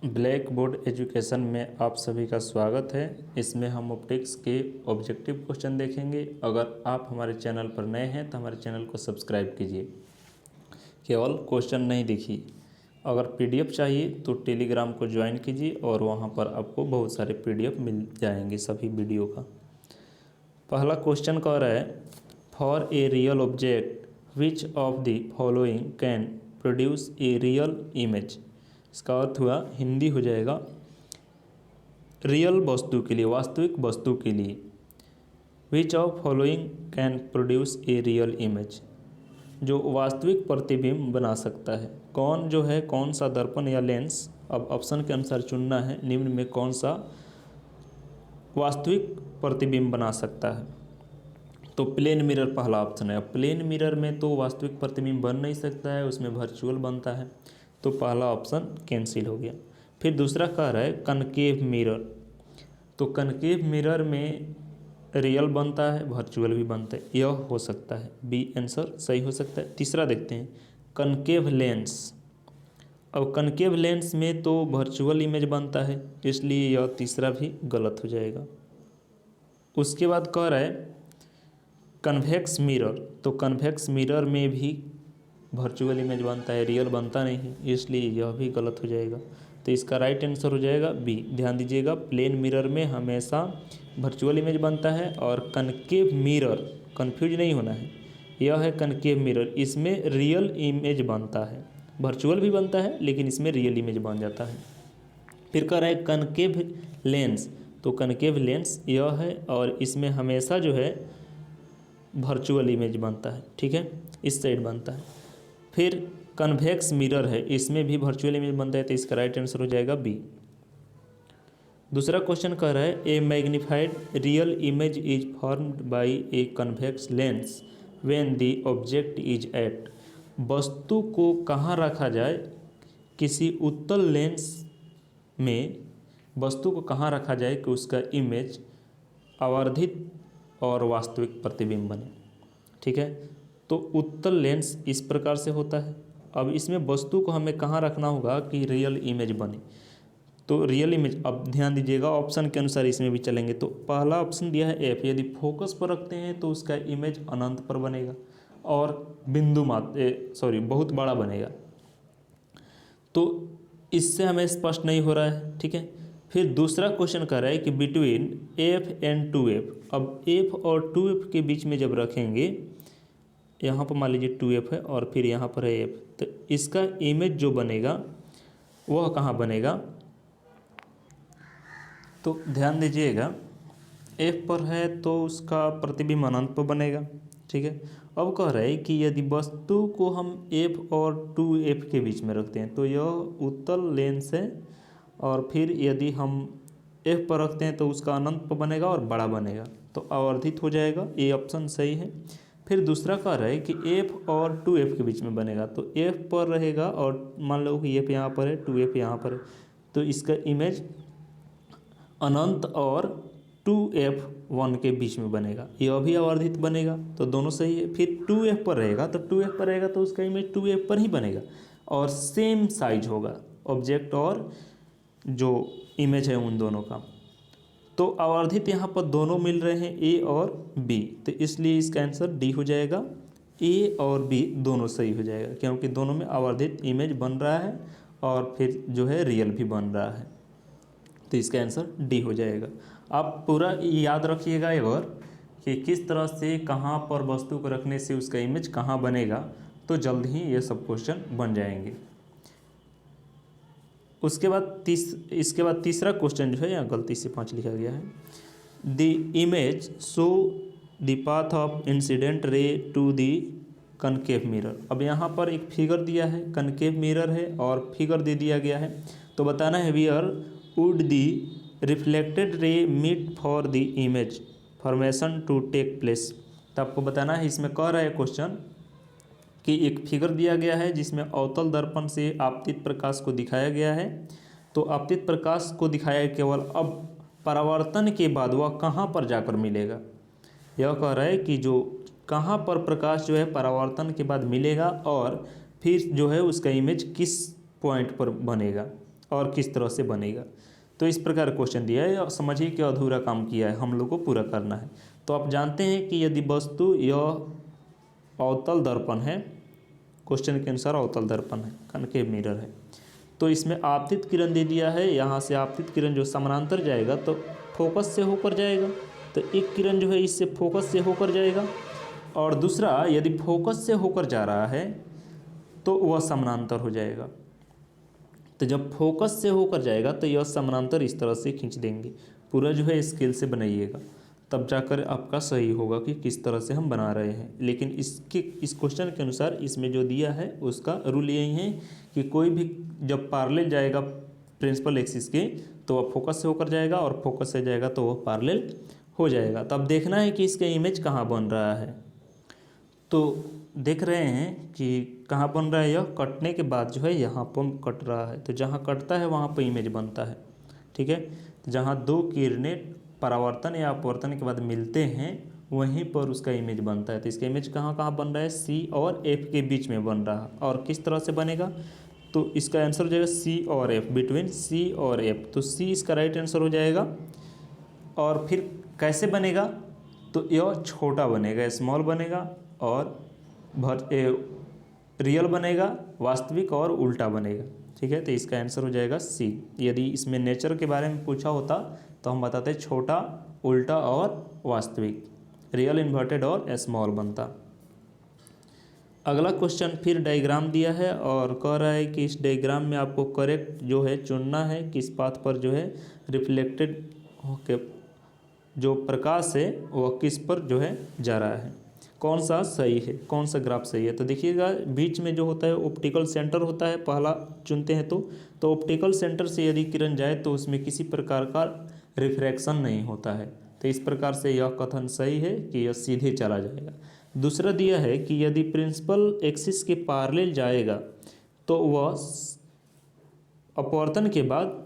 Black board education में आप सभी का स्वागत है। इसमें हम ऑप्टिक्स के ऑब्जेक्टिव क्वेश्चन देखेंगे। अगर आप हमारे चैनल पर नए हैं तो हमारे चैनल को सब्सक्राइब कीजिए, केवल क्वेश्चन नहीं देखिए। अगर पीडीएफ चाहिए तो टेलीग्राम को ज्वाइन कीजिए और वहां पर आपको बहुत सारे पीडीएफ मिल जाएंगे सभी वीडियो का। पहला क्वेश्चन कह रहा है, for a real object which of the following can produce a real image. इसका अर्थ हुआ, हिंदी हो जाएगा, रियल वस्तु के लिए, वास्तविक वस्तु के लिए, which of following can produce a real image, जो वास्तविक प्रतिबिंब बना सकता है। कौन जो है, कौन सा दर्पण या लेंस, अब ऑप्शन के अनुसार चुनना है, निम्न में कौन सा वास्तविक प्रतिबिंब बना सकता है। तो प्लेन मिरर पहला ऑप्शन है। अब प्लेन मिरर में तो वास्तविक प्रतिबिंब बन नहीं सकता है, उसमें वर्चुअल बनता है, तो पहला ऑप्शन कैंसिल हो गया। फिर दूसरा कह रहा है कनकेव मिरर, तो कनकेव मिरर में रियल बनता है, वर्चुअल भी बनता है, यह हो सकता है, बी आंसर सही हो सकता है। तीसरा देखते हैं, कनकेव लेंस। अब कनकेव लेंस में तो वर्चुअल इमेज बनता है, इसलिए यह तीसरा भी गलत हो जाएगा। उसके बाद कह रहा है कन्वेक्स मिरर, तो कन्वेक्स मिरर में भी वर्चुअल इमेज बनता है, रियल बनता नहीं है, इसलिए यह भी गलत हो जाएगा। तो इसका राइट आंसर हो जाएगा बी। ध्यान दीजिएगा, प्लेन मिरर में हमेशा वर्चुअल इमेज बनता है और कनकेव मिरर, कन्फ्यूज नहीं होना है, यह है कनकेव मिरर, इसमें रियल इमेज बनता है, वर्चुअल भी बनता है लेकिन इसमें रियल इमेज बन जाता है। फिर कह रहा है कनकेव लेंस, तो कनकेव लेंस यह है और इसमें हमेशा जो है वर्चुअल इमेज बनता है, ठीक है, इस साइड बनता है। फिर कन्वेक्स मिरर है, इसमें भी वर्चुअल इमेज बनता है, तो इसका राइट आंसर हो जाएगा बी। दूसरा क्वेश्चन कह रहा है a magnified real image is formed by a convex lens when the object is at. वस्तु को कहाँ रखा जाए, किसी उत्तल लेंस में वस्तु को कहाँ रखा जाए कि उसका इमेज आवर्धित और वास्तविक प्रतिबिंब बने, ठीक है। तो उत्तल लेंस इस प्रकार से होता है। अब इसमें वस्तु को हमें कहाँ रखना होगा कि रियल इमेज बने, तो रियल इमेज, अब ध्यान दीजिएगा ऑप्शन के अनुसार इसमें भी चलेंगे। तो पहला ऑप्शन दिया है एफ, यदि फोकस पर रखते हैं तो उसका इमेज अनंत पर बनेगा और बिंदु बहुत बड़ा बनेगा, तो इससे हमें स्पष्ट नहीं हो रहा है, ठीक है। फिर दूसरा क्वेश्चन कर रहा है कि बिटवीन एफ एंड 2f, अब एफ और 2f के बीच में जब रखेंगे, यहाँ पर मान लीजिए 2f है और फिर यहाँ पर है f, तो इसका इमेज जो बनेगा वह कहाँ बनेगा, तो ध्यान दीजिएगा f पर है तो उसका प्रतिबिंब अनंत पर बनेगा, ठीक है। अब कह रहे हैं कि यदि वस्तु को हम f और 2f के बीच में रखते हैं तो यह उत्तल लेंस है, और फिर यदि हम f पर रखते हैं तो उसका अनंत पर बनेगा और बड़ा बनेगा, तो आवर्धित हो जाएगा, ये ऑप्शन सही है। फिर दूसरा कह रहा है कि f और 2f के बीच में बनेगा, तो f पर रहेगा और मान लो कि f यहाँ पर है, 2f यहाँ पर है, तो इसका इमेज अनंत और 2f1 के बीच में बनेगा, यह भी आवर्धित बनेगा, तो दोनों सही है। फिर 2f पर रहेगा, तो 2f पर रहेगा तो उसका इमेज 2f पर ही बनेगा और सेम साइज होगा ऑब्जेक्ट और जो इमेज है उन दोनों का, तो आवर्धित यहाँ पर दोनों मिल रहे हैं ए और बी, तो इसलिए इसका आंसर डी हो जाएगा। ए और बी दोनों सही हो जाएगा क्योंकि दोनों में आवर्धित इमेज बन रहा है और फिर जो है रियल भी बन रहा है, तो इसका आंसर डी हो जाएगा। आप पूरा याद रखिएगा एक बार कि किस तरह से कहाँ पर वस्तु को रखने से उसका इमेज कहाँ बनेगा, तो जल्द ही ये सब क्वेश्चन बन जाएंगे। उसके बाद इसके बाद तीसरा क्वेश्चन जो है, यहाँ गलती से 5 लिखा गया है, the image show the path of incident ray to the concave mirror. अब यहाँ पर एक फिगर दिया है, कनकेव मिरर है और फिगर दे दिया गया है, तो बताना है where would the reflected ray meet for the image formation to take place. तो आपको बताना है, इसमें कह रहा है क्वेश्चन कि एक फिगर दिया गया है जिसमें अवतल दर्पण से आपतित प्रकाश को दिखाया गया है, तो आपतित प्रकाश को दिखाया केवल, अब परावर्तन के बाद वह कहाँ पर जाकर मिलेगा, यह कह रहा है कि जो कहाँ पर प्रकाश जो है परावर्तन के बाद मिलेगा और फिर जो है उसका इमेज किस पॉइंट पर बनेगा, और किस तरह से बनेगा। तो इस प्रकार क्वेश्चन दिया है और समझिए कि अधूरा काम किया है, हम लोग को पूरा करना है। तो आप जानते हैं कि यदि वस्तु यह अवतल दर्पण है, क्वेश्चन के अनुसार अवतल दर्पण है, कनकेव मिरर है, तो इसमें आपतित किरण दे दिया है। यहाँ से आपतित किरण जो समानांतर जाएगा तो फोकस से होकर जाएगा, तो एक किरण जो है इससे फोकस से होकर जाएगा, और दूसरा यदि फोकस से होकर जा रहा है तो वह समानांतर हो जाएगा। तो जब फोकस से होकर जाएगा तो यह समानांतर इस तरह से खींच देंगे, पूरा जो है स्केल से बनाइएगा, तब जाकर आपका सही होगा कि किस तरह से हम बना रहे हैं। लेकिन इस क्वेश्चन के अनुसार इसमें जो दिया है उसका रूल यही है कि कोई भी जब पैरेलल जाएगा प्रिंसिपल एक्सिस के तो वह फोकस से होकर जाएगा, और फोकस से जाएगा तो वह पैरेलल हो जाएगा। तब देखना है कि इसका इमेज कहाँ बन रहा है। तो देख रहे हैं कि कहाँ बन रहा है, यह कटने के बाद जो है यहाँ पर कट रहा है, तो जहाँ कटता है वहाँ पर इमेज बनता है। ठीक है, तो जहाँ दो किरणें परावर्तन या अपवर्तन के बाद मिलते हैं वहीं पर उसका इमेज बनता है। तो इसका इमेज कहाँ कहाँ बन रहा है, सी और एफ के बीच में बन रहा है। और किस तरह से बनेगा, तो इसका आंसर हो जाएगा सी और एफ, बिटवीन सी और एफ। तो सी इसका राइट आंसर हो जाएगा। और फिर कैसे बनेगा, तो यह छोटा बनेगा, स्मॉल बनेगा, और रियल बनेगा, वास्तविक और उल्टा बनेगा। ठीक है, तो इसका आंसर हो जाएगा सी। यदि इसमें नेचर के बारे में पूछा होता तो हम बताते छोटा, उल्टा और वास्तविक, रियल, इन्वर्टेड और स्मॉल बनता। अगला क्वेश्चन फिर डायग्राम दिया है और कह रहा है कि इस डायग्राम में आपको करेक्ट जो है चुनना है, किस पाथ पर जो है रिफ्लेक्टेड होके जो प्रकाश है वह किस पर जो है जा रहा है, कौन सा सही है, कौन सा ग्राफ सही है। तो देखिएगा बीच में जो होता है ऑप्टिकल सेंटर होता है, पहला चुनते हैं तो ऑप्टिकल सेंटर से यदि किरण जाए तो उसमें किसी प्रकार का रिफ्रैक्शन नहीं होता है। तो इस प्रकार से यह कथन सही है कि यह सीधे चला जाएगा। दूसरा दिया है कि यदि प्रिंसिपल एक्सिस के पैरेलल जाएगा तो वह अपवर्तन के बाद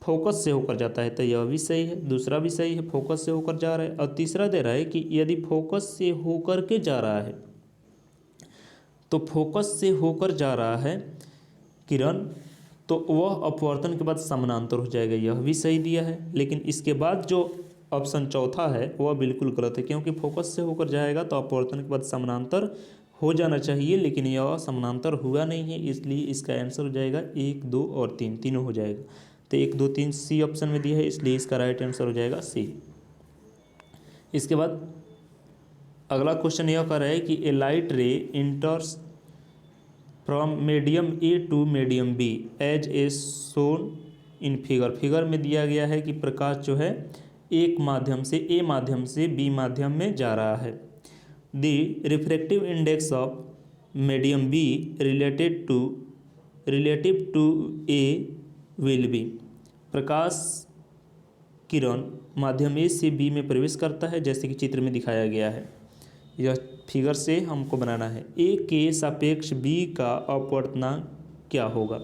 फोकस से होकर जाता है, तो यह भी सही है, दूसरा भी सही है, फोकस से होकर जा रहा है। और तीसरा दे रहा है कि यदि फोकस से होकर के जा रहा है तो फोकस से होकर जा रहा है किरण, तो वह अपवर्तन के बाद समानांतर हो जाएगा, यह भी सही दिया है। लेकिन इसके बाद जो ऑप्शन चौथा है वह बिल्कुल गलत है, क्योंकि फोकस से होकर जाएगा तो अपवर्तन के बाद समानांतर हो जाना चाहिए, लेकिन यह समानांतर हुआ नहीं है, इसलिए इसका आंसर हो जाएगा 1, 2 और 3, तीनों हो जाएगा। तो 1, 2, 3 सी ऑप्शन में दिया है, इसलिए इसका राइट आंसर हो जाएगा सी। इसके बाद अगला क्वेश्चन यह कर रहा है कि a light ray enters from medium A to medium B as a shown in figure. Figure में दिया गया है कि प्रकाश जो है एक माध्यम से ए माध्यम से बी माध्यम में जा रहा है। The refractive index of medium B relative to A will be. प्रकाश किरण माध्यम ए से बी में प्रवेश करता है, जैसे कि चित्र में दिखाया गया है। यह फिगर से हमको बनाना है। ए के सापेक्ष बी का अपवर्तनांक क्या होगा।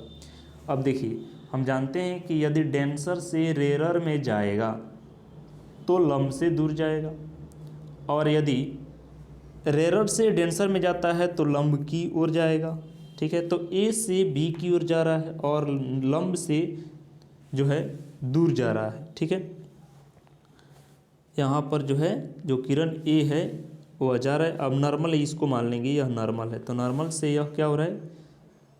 अब देखिए, हम जानते हैं कि यदि डेंसर से रेरर में जाएगा तो लंब से दूर जाएगा, और यदि रेरर से डेंसर में जाता है तो लंब की ओर जाएगा। ठीक है, तो ए से बी की ओर जा रहा है और लंब से जो है दूर जा रहा है। ठीक है, यहाँ पर जो है जो किरण ए है वो जा रहा है। अब नॉर्मल इसको मान लेंगे, यह नॉर्मल है, तो नॉर्मल से यह क्या हो रहा है,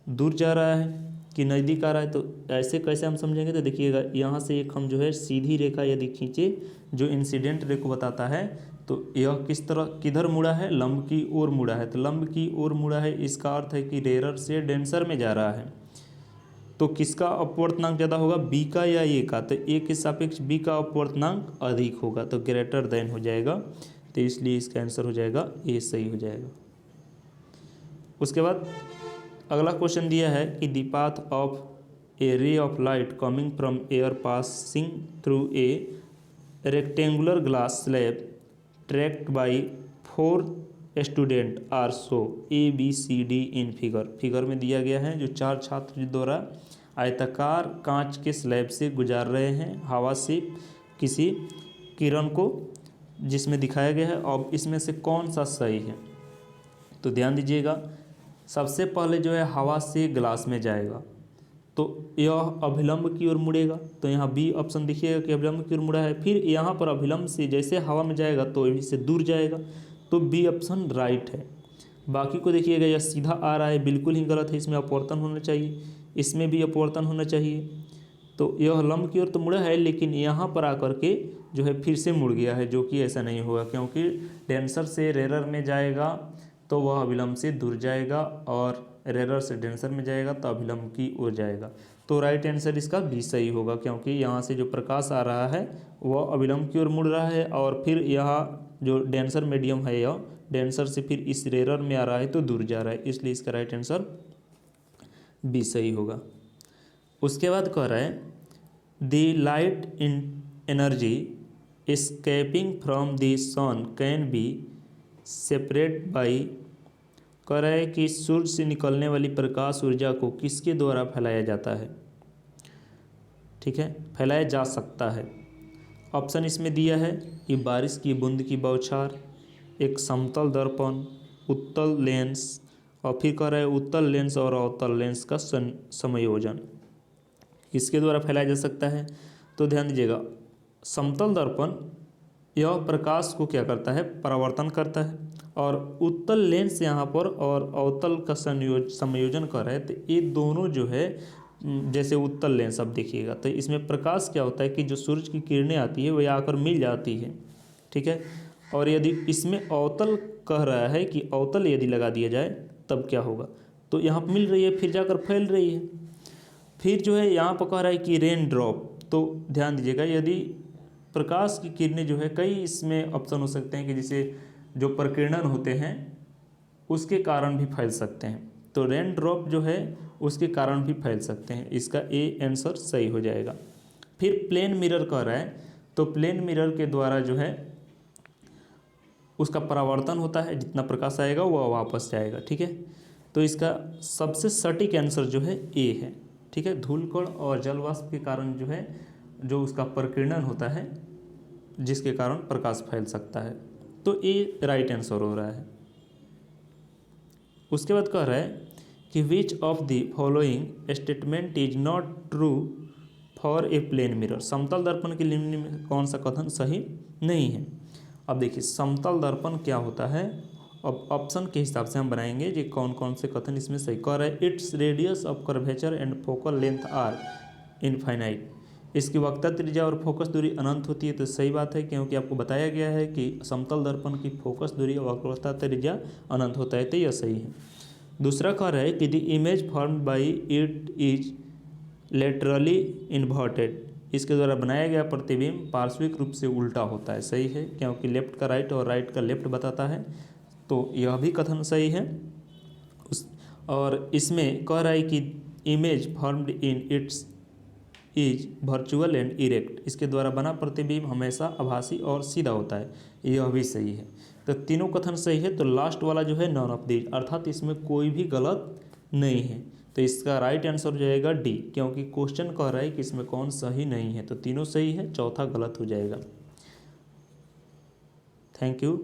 दूर जा रहा है कि नज़दीक आ रहा है। तो ऐसे कैसे हम समझेंगे, तो देखिएगा यहाँ से एक हम जो है सीधी रेखा यदि खींचे जो इंसिडेंट रे को बताता है, तो यह किस तरह किधर मुड़ा है, लंब की ओर मुड़ा है। तो लंब की ओर मुड़ा है, इसका अर्थ है कि रेरर से डेंसर में जा रहा है। तो किसका अपवर्तनांक ज़्यादा होगा, बी का या ए का। तो ए के सापेक्ष बी का अपवर्तनांक अधिक होगा, तो ग्रेटर देन हो जाएगा। तो इसलिए इसका आंसर हो जाएगा ए, सही हो जाएगा। उसके बाद अगला क्वेश्चन दिया है कि the path of a ray of light coming from air passing through a rectangular glass slab tracked by 4 student are so a b c d in figure. Figure में दिया गया है जो 4 छात्र द्वारा आयताकार कांच के स्लैब से गुजार रहे हैं हवा से किसी किरण को, जिसमें दिखाया गया है। अब इसमें से कौन सा सही है, तो ध्यान दीजिएगा। सबसे पहले जो है हवा से ग्लास में जाएगा, तो यह अभिलंब की ओर मुड़ेगा, तो यहाँ बी ऑप्शन देखिएगा कि अभिलंब की ओर मुड़ा है। फिर यहाँ पर अभिलंब से जैसे हवा में जाएगा तो इससे दूर जाएगा, तो बी ऑप्शन राइट है। बाकी को देखिएगा, यह सीधा आ रहा है, बिल्कुल ही गलत है, इसमें अपवर्तन होना चाहिए, इसमें भी अपवर्तन होना चाहिए। तो यह लंब की ओर तो मुड़ा है, लेकिन यहाँ पर आकर के जो है फिर से मुड़ गया है, जो कि ऐसा नहीं होगा, क्योंकि डेंसर से रेरर में जाएगा तो वह अभिलंब से दूर जाएगा, और रेरर से डेंसर में जाएगा तो अभिलंब की ओर जाएगा। तो राइट आंसर इसका बी सही होगा, क्योंकि यहाँ से जो प्रकाश आ रहा है वह अभिलंब की ओर मुड़ रहा है, और फिर यहाँ जो डेंसर मीडियम है यह डेंसर से फिर इस रेरर में आ रहा है तो दूर जा रहा है, इसलिए इसका राइट आंसर बी सही होगा। उसके बाद कह रहा है the light in energy escaping from the sun can be separate by, कह रहा है कि सूर्य से निकलने वाली प्रकाश ऊर्जा को किसके द्वारा फैलाया जाता है। ठीक है, फैलाया जा सकता है। ऑप्शन इसमें दिया है कि बारिश की बूंद की बौछार, एक समतल दर्पण, उत्तल लेंस, और फिर कह रहा है उत्तल लेंस और अवतल लेंस का संयोजन किसके द्वारा फैलाया जा सकता है। तो ध्यान दीजिएगा, समतल दर्पण यह प्रकाश को क्या करता है, परावर्तन करता है, और उत्तल लेंस यहाँ पर और अवतल का संयोजन कर रहे हैं। तो ये दोनों जो है, जैसे उत्तल लेंस अब देखिएगा तो इसमें प्रकाश क्या होता है कि जो सूरज की किरणें आती है वह आकर मिल जाती है। ठीक है, और यदि इसमें अवतल कह रहा है कि अवतल यदि लगा दिया जाए तब क्या होगा, तो यहाँ पर मिल रही है फिर जाकर फैल रही है। फिर जो है यहाँ पर कह रहा है कि रेन ड्रॉप, तो ध्यान दीजिएगा, यदि प्रकाश की किरणें जो है कई इसमें ऑप्शन हो सकते हैं कि जिसे जो प्रकीर्णन होते हैं उसके कारण भी फैल सकते हैं, तो रेन ड्रॉप जो है उसके कारण भी फैल सकते हैं, इसका ए आंसर सही हो जाएगा। फिर प्लेन मिरर कह रहा है, तो प्लेन मिरर के द्वारा जो है उसका परावर्तन होता है, जितना प्रकाश आएगा वह वापस जाएगा। ठीक है, तो इसका सबसे सटीक आंसर जो है ए है। ठीक है, धूलकण और जलवाष्प के कारण जो है जो उसका प्रकीर्णन होता है जिसके कारण प्रकाश फैल सकता है, तो ए राइट आंसर हो रहा है। उसके बाद कह रहा है कि which of the following statement is not true for a plane mirror, समतल दर्पण के निम्न में कौन सा कथन सही नहीं है। अब देखिए समतल दर्पण क्या होता है, अब ऑप्शन के हिसाब से हम बनाएंगे कि कौन कौन से कथन इसमें सही। कह रहा है its radius of curvature and focal length are infinite, इसकी वक्ता त्रिज्या और फोकस दूरी अनंत होती है, तो सही बात है, क्योंकि आपको बताया गया है कि समतल दर्पण की फोकस दूरी और वक्रता त्रिज्या अनंत होता है, तो यह सही है। दूसरा कह रहा है कि the image formed by it is laterally inverted, इसके द्वारा बनाया गया प्रतिबिंब पार्श्विक रूप से उल्टा होता है, सही है, क्योंकि लेफ्ट का राइट और राइट का लेफ्ट बताता है, तो यह भी कथन सही है। और इसमें कह रहा है कि image formed in its is virtual and erect, इसके द्वारा बना प्रतिबिंब हमेशा आभासी और सीधा होता है, यह भी सही है। तो तीनों कथन सही है, तो लास्ट वाला जो है नॉन ऑफ दीज, अर्थात इसमें कोई भी गलत नहीं है, तो इसका राइट आंसर हो जाएगा डी, क्योंकि क्वेश्चन कह रहा है कि इसमें कौन सही नहीं है, तो तीनों सही है, चौथा गलत हो जाएगा। Thank you.